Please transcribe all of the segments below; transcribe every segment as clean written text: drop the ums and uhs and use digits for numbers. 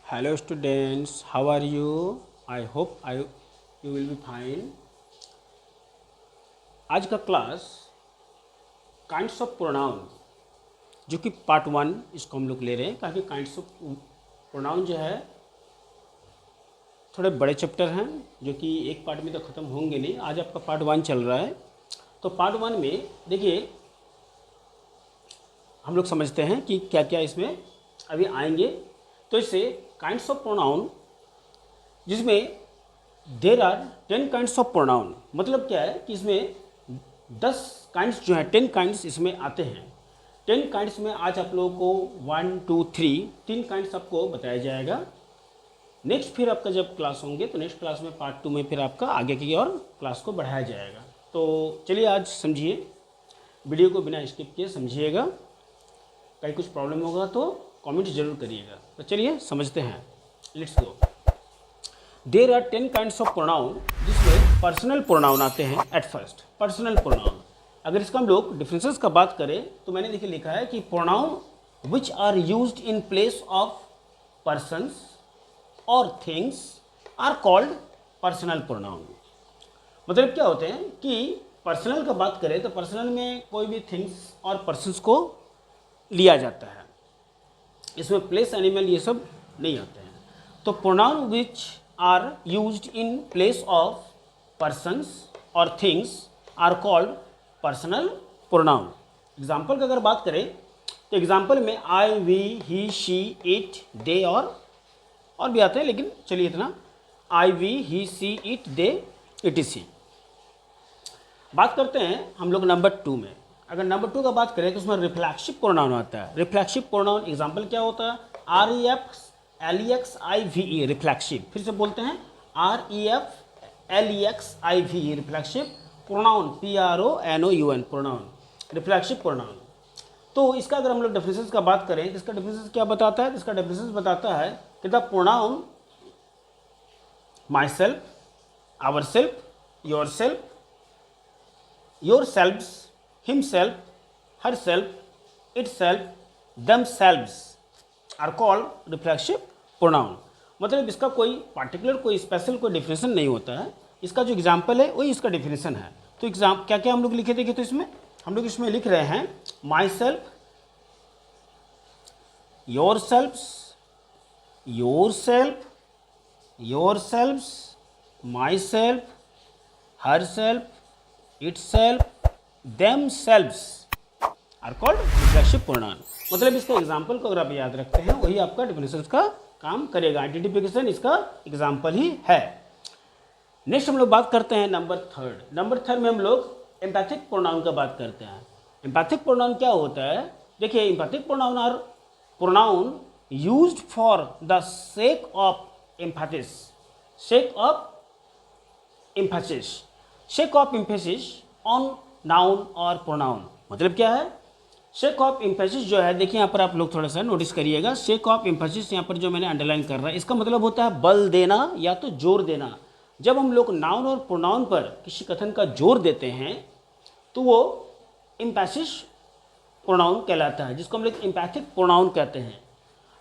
Hello students, how are you? I hope you will be fine. आज का class kinds of pronoun जो कि part 1 इसको हम लोग ले रहे हैं, काफ़ी काइंड्स ऑफ प्रोनाउन जो है थोड़े बड़े चैप्टर हैं जो कि एक पार्ट में तो ख़त्म होंगे नहीं। आज आपका पार्ट 1 चल रहा है। तो पार्ट 1 में देखिए हम लोग समझते हैं कि क्या क्या इसमें अभी आएंगे। तो इससे काइंड्स ऑफ प्रोनाउन जिसमें there are 10 kinds of pronoun, मतलब क्या है कि इसमें 10 काइंड्स जो हैं 10 काइंड्स इसमें आते हैं। 10 काइंड्स में आज आप लोगों को 1 2 3 3 काइंड्स आपको बताया जाएगा। नेक्स्ट फिर आपका जब क्लास होंगे तो नेक्स्ट क्लास में पार्ट 2 में फिर आपका आगे की और क्लास को बढ़ाया जाएगा। तो चलिए आज समझिए, वीडियो को बिना स्किप किए समझिएगा। कहीं कुछ प्रॉब्लम होगा तो कमेंट जरूर करिएगा। तो चलिए समझते हैं, let's go. There are 10 kinds of pronoun जिसमें पर्सनल प्रोनाउन आते हैं एट फर्स्ट। पर्सनल प्रोनाउन, अगर इसका हम लोग डिफरेंसेस का बात करें तो मैंने देखिए लिखा है कि pronoun which are used in place of persons और things are called personal pronoun. मतलब क्या होते हैं कि पर्सनल का बात करें तो पर्सनल में कोई भी थिंग्स और पर्सन्स को लिया जाता है, इसमें प्लेस एनिमल ये सब नहीं आते हैं। तो pronoun which are used in place of persons और things are called personal pronoun. Example की अगर बात करें तो एग्जाम्पल में I, we, he, she, it, they और भी आते हैं, लेकिन चलिए इतना I, we, he, she, it, they, etc। बात करते हैं हम लोग नंबर 2 में। अगर नंबर 2 का बात करें तो उसमें रिफ्लेक्सिव प्रोनाउन आता है। रिफ्लेक्सिव प्रोनाउन एग्जाम्पल क्या होता है? REFLEXIVE reflexive. फिर से बोलते हैं REFLEXIVE reflexive pronoun, PRONOUN pronoun, reflexive pronoun. तो इसका अगर हम लोग डेफिनेशंस का बात करें तो इसका डेफिनेशंस क्या बताता है? इसका डेफिनेशंस बताता है कि the pronoun myself, ourselves, yourself, yourselves, himself, herself, itself, themselves are called reflexive pronoun। मतलब इसका कोई पार्टिकुलर कोई स्पेशल कोई डिफिनेशन नहीं होता है। इसका जो एग्जाम्पल है वही इसका डिफिनेशन है। तो एग्जाम क्या क्या हम लोग लिखे देखिए, तो इसमें हम लोग इसमें लिख रहे हैं myself, yourselves, yourself, yourselves, myself, herself, itself, themselves are called reflexive pronoun। मतलब इसका एग्जाम्पल को अगर आप याद रखते हैं वही आपका डिफिनेशन का काम करेगा। आइडेंटिफिकेशन इसका एग्जाम्पल ही है। नेक्स्ट हम लोग बात करते हैं नंबर 3। नंबर 3 में हम लोग एम्पैथिक प्रोनाउन का बात करते हैं। एम्पैथिक प्रोनाउन क्या होता है? देखिए emphatic pronoun are pronoun used for the sake of emphasis, sake of emphasis, sake of emphasis on noun और प्रोनाउन। मतलब क्या है? शेक ऑफ एम्फेसिस जो है, देखिए यहाँ पर आप लोग थोड़ा सा नोटिस करिएगा। शेक ऑफ एम्फेसिस यहाँ पर जो मैंने अंडरलाइन कर रहा है इसका मतलब होता है बल देना या तो जोर देना। जब हम लोग नाउन और प्रोनाउन पर किसी कथन का जोर देते हैं तो वो एम्फेसिस प्रोनाउन कहलाता है, जिसको हम लोग एम्पैथिक प्रोनाउन कहते हैं।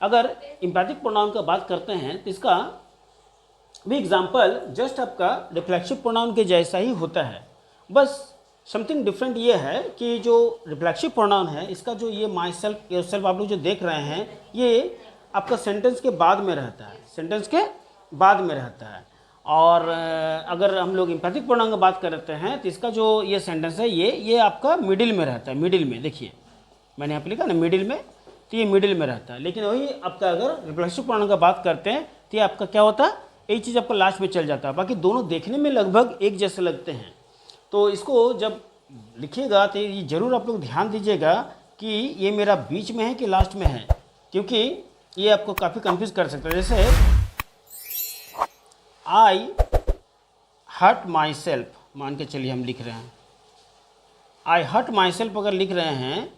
अगर एम्पैथिक प्रोनाउन का बात करते हैं तो इसका भी एग्जाम्पल जस्ट आपका रिफ्लेक्सिव प्रोनाउन के जैसा ही होता है। बस समथिंग डिफरेंट ये है कि जो रिफ्लेक्सिव प्रोनाउन है इसका जो ये माई सेल्फ, योर सेल्फ आप लोग जो देख रहे हैं ये आपका सेंटेंस के बाद में रहता है, सेंटेंस के बाद में रहता है। और अगर हम लोग एम्पैथिक प्रोनाउन की बात करते हैं तो इसका जो ये सेंटेंस है ये आपका मिडिल में रहता है। मिडिल में देखिए मैंने यहाँ पे लिखा ना मिडिल में, तो ये मिडिल में रहता है। लेकिन वही आपका अगर रिफ्लेक्सिव प्रोनाउन का बात करते हैं तो ये आपका क्या होता है? एक चीज़ आपका लास्ट में चल जाता है। बाकी दोनों देखने में लगभग एक जैसे लगते हैं। तो इसको जब लिखिएगा तो ये जरूर आप लोग ध्यान दीजिएगा कि ये मेरा बीच में है कि लास्ट में है, क्योंकि ये आपको काफ़ी कंफ्यूज कर सकता है। जैसे आई हर्ट माई सेल्फ, मान के चलिए हम लिख रहे हैं आई हर्ट माई सेल्फ, अगर लिख रहे हैं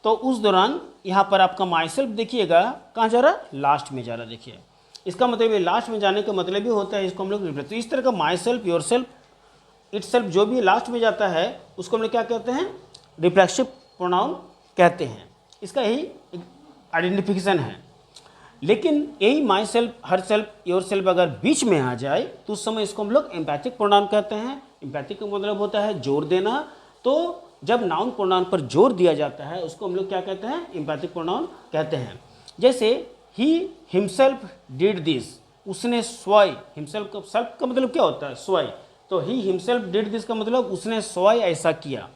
तो उस दौरान यहाँ पर आपका माई सेल्फ देखिएगा कहाँ जा रहा है? लास्ट में जा रहा है। देखिए इसका मतलब ये लास्ट में जाने का मतलब भी होता है इसको हम लोग रिफ्लेक्ट। तो इस तरह का my self, your self, it self जो भी लास्ट में जाता है उसको हम लोग क्या कहते हैं? रिफ्लेक्सिव प्रोनाउन कहते हैं। इसका ही आइडेंटिफिकेशन है। लेकिन यही my self, her self, your self अगर बीच में आ जाए तो उस समय इसको हम लोग एम्पैथिक प्रोनाउन कहते हैं। एम्पैथिक का मतलब होता है जोर देना। तो जब नाउन प्रोनाउन पर जोर दिया जाता है उसको हम लोग क्या कहते हैं? एम्पैथिक प्रोनाउन कहते हैं। जैसे ही हिमसेल्फ डिड दिस, उसने स्वयं, हिमसेल्फ का सेल्फ का मतलब क्या होता है? स्वयं। तो ही हिमसेल्फ डिड दिस का मतलब उसने स्वयं ऐसा किया,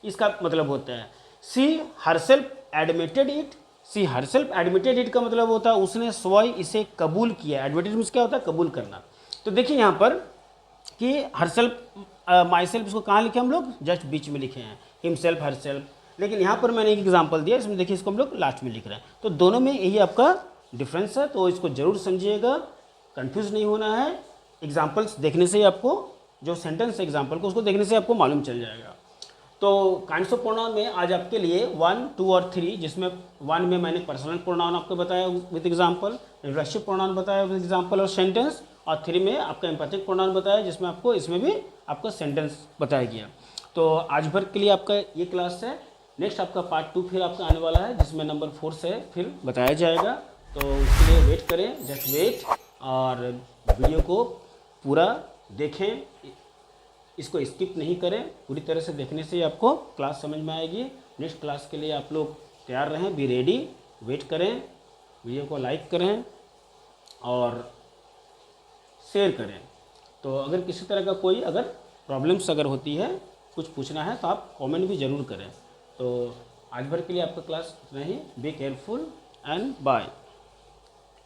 इसका मतलब होता है। She herself admitted it, she herself admitted it का मतलब होता है उसने स्वयं इसे कबूल किया। एडमिटेड मीन्स क्या होता है? कबूल करना। तो देखिए यहाँ पर कि हरसेल्फ, माई सेल्फ, इसको कहाँ लिखे हम लोग? जस्ट बीच में लिखे हैं, हिमसेल्फ, हरसेल्फ। लेकिन यहाँ पर मैंने एक एग्जांपल दिया, इसमें देखिए इसको हम लोग लास्ट में लिख रहे हैं। तो दोनों में यही आपका डिफरेंस है, तो इसको जरूर समझिएगा, कंफ्यूज नहीं होना है। एग्जाम्पल्स देखने से ही आपको, जो सेंटेंस एग्जाम्पल को, उसको देखने से आपको मालूम चल जाएगा। तो काइंड्स ऑफ प्रोनाउन में आज आपके लिए 1, 2 और 3, जिसमें 1 में मैंने पर्सनल प्रोनाउन आपको बताया विद एग्जांपल, रिलेशनशिप प्रोनाउन बताया विद एग्जांपल और सेंटेंस, और 3 में आपका एम्पैथिक प्रोनाउन बताया जिसमें आपको, इसमें भी आपको सेंटेंस बताया गया। तो आज भर के लिए आपका ये क्लास है। नेक्स्ट आपका पार्ट 2 फिर आपका आने वाला है, जिसमें नंबर 4 से फिर बताया जाएगा। तो उसके लिए वेट करें, जस्ट वेट, और वीडियो को पूरा देखें, इसको स्किप नहीं करें। पूरी तरह से देखने से ही आपको क्लास समझ में आएगी। नेक्स्ट क्लास के लिए आप लोग तैयार रहें, बी रेडी, वेट करें, वीडियो को लाइक करें और शेयर करें। तो अगर किसी तरह का कोई अगर प्रॉब्लम्स अगर होती है, कुछ पूछना है, तो आप कमेंट भी ज़रूर करें। तो आज भर के लिए आपका क्लास इतना ही। Be careful and bye.